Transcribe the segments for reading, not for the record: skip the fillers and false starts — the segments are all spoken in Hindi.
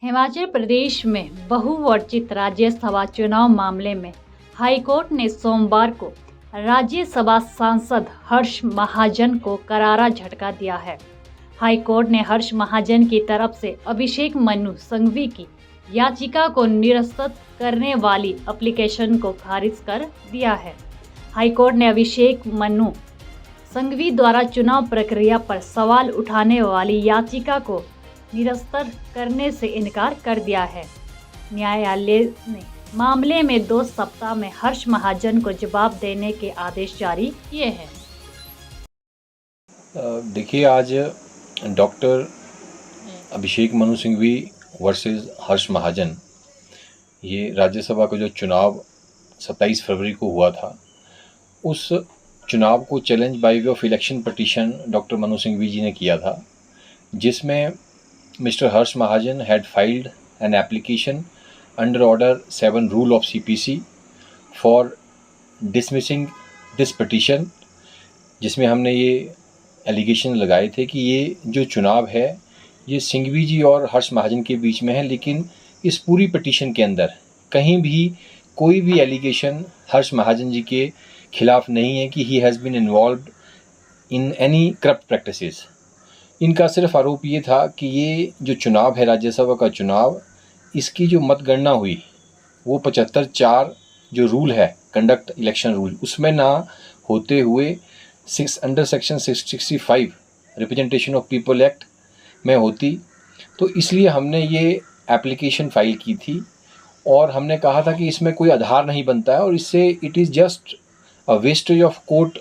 हिमाचल प्रदेश में बहुवर्चित राज्यसभा चुनाव मामले में हाईकोर्ट ने सोमवार को राज्यसभा सांसद हर्ष महाजन को करारा झटका दिया है। हाईकोर्ट ने हर्ष महाजन की तरफ से अभिषेक मनु संघवी की याचिका को निरस्त करने वाली एप्लीकेशन को खारिज कर दिया है। हाईकोर्ट ने अभिषेक मनु संघवी द्वारा चुनाव प्रक्रिया पर सवाल उठाने वाली याचिका को निरस्त करने से इनकार कर दिया है। न्यायालय ने मामले में 2 सप्ताह में हर्ष महाजन को जवाब देने के आदेश जारी किए हैं। देखिए, आज डॉक्टर अभिषेक मनु सिंघवी वर्सेस हर्ष महाजन, ये राज्यसभा का जो चुनाव 27 फरवरी को हुआ था, उस चुनाव को challenge by way of election petition doctor Manu Singhvi ji ने किया था, जिसमें Mr. Harsh Mahajan had filed an application under Order 7 Rule of CPC for dismissing this petition, जिसमें हमने ये एलिगेशन लगाए थे कि ये जो चुनाव है ये सिंघवी जी और हर्ष महाजन के बीच में है, लेकिन इस पूरी पिटीशन के अंदर कहीं भी कोई भी एलिगेशन हर्ष महाजन जी के खिलाफ नहीं है कि he has been involved in any corrupt practices. इनका सिर्फ आरोप ये था कि ये जो चुनाव है राज्यसभा का चुनाव, इसकी जो मतगणना हुई वो 75(4) जो रूल है कंडक्ट इलेक्शन रूल, उसमें ना होते हुए under section 665 representation of people act में होती। तो इसलिए हमने ये एप्लीकेशन फ़ाइल की थी और हमने कहा था कि इसमें कोई आधार नहीं बनता है और इससे it is just a wastage of court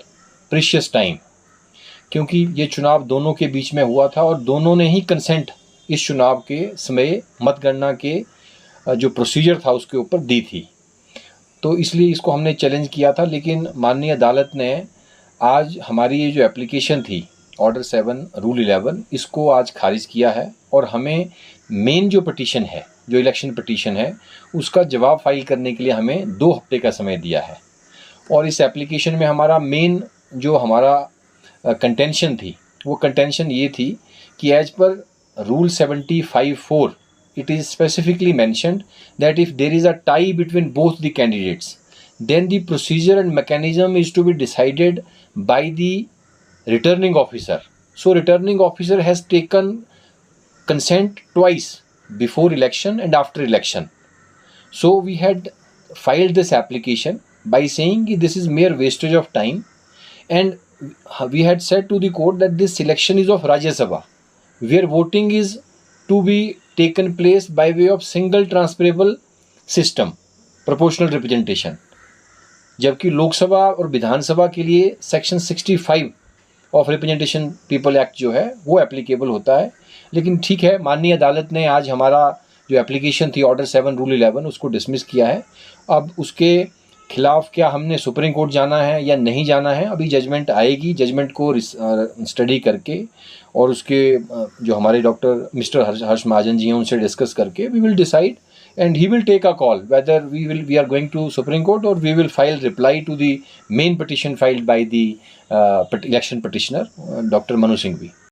precious time, क्योंकि ये चुनाव दोनों के बीच में हुआ था और दोनों ने ही कंसेंट इस चुनाव के समय मतगणना के जो प्रोसीजर था उसके ऊपर दी थी। तो इसलिए इसको हमने चैलेंज किया था, लेकिन माननीय अदालत ने आज हमारी ये जो एप्लीकेशन थी ऑर्डर 7 रूल 11, इसको आज खारिज किया है और हमें मेन जो पिटीशन है, जो इलेक्शन पिटीशन है, उसका जवाब फाइल करने के लिए हमें 2 हफ्ते का समय दिया है। और इस एप्लीकेशन में हमारा मेन जो हमारा कंटेंशन थी, वो कंटेंशन ये थी कि as per rule 75(4) it is specifically mentioned that if there is a tie between both the candidates, then the procedure and mechanism is to be decided by the returning officer. So returning officer has taken consent twice, before election and after election. So we had filed this application by saying that this is mere wastage of time, and we had said to the court that this election is of Rajya Sabha, where voting is to be taken place by way of single transferable system, proportional representation, जबकि लोकसभा और विधानसभा के लिए section 65 of representation people act जो है वो एप्लीकेबल होता है। लेकिन ठीक है, माननीय अदालत ने आज हमारा जो एप्लीकेशन थी ऑर्डर 7 रूल 11 उसको डिसमिस किया है। अब उसके खिलाफ क्या हमने सुप्रीम कोर्ट जाना है या नहीं जाना है, अभी जजमेंट आएगी, जजमेंट को स्टडी करके और उसके जो हमारे डॉक्टर मिस्टर हर्ष महाजन जी हैं उनसे डिस्कस करके we will decide and he will take a call whether we are going to Supreme Court और we will file reply to the main petition filed by the election petitioner doctor Manu Singhvi.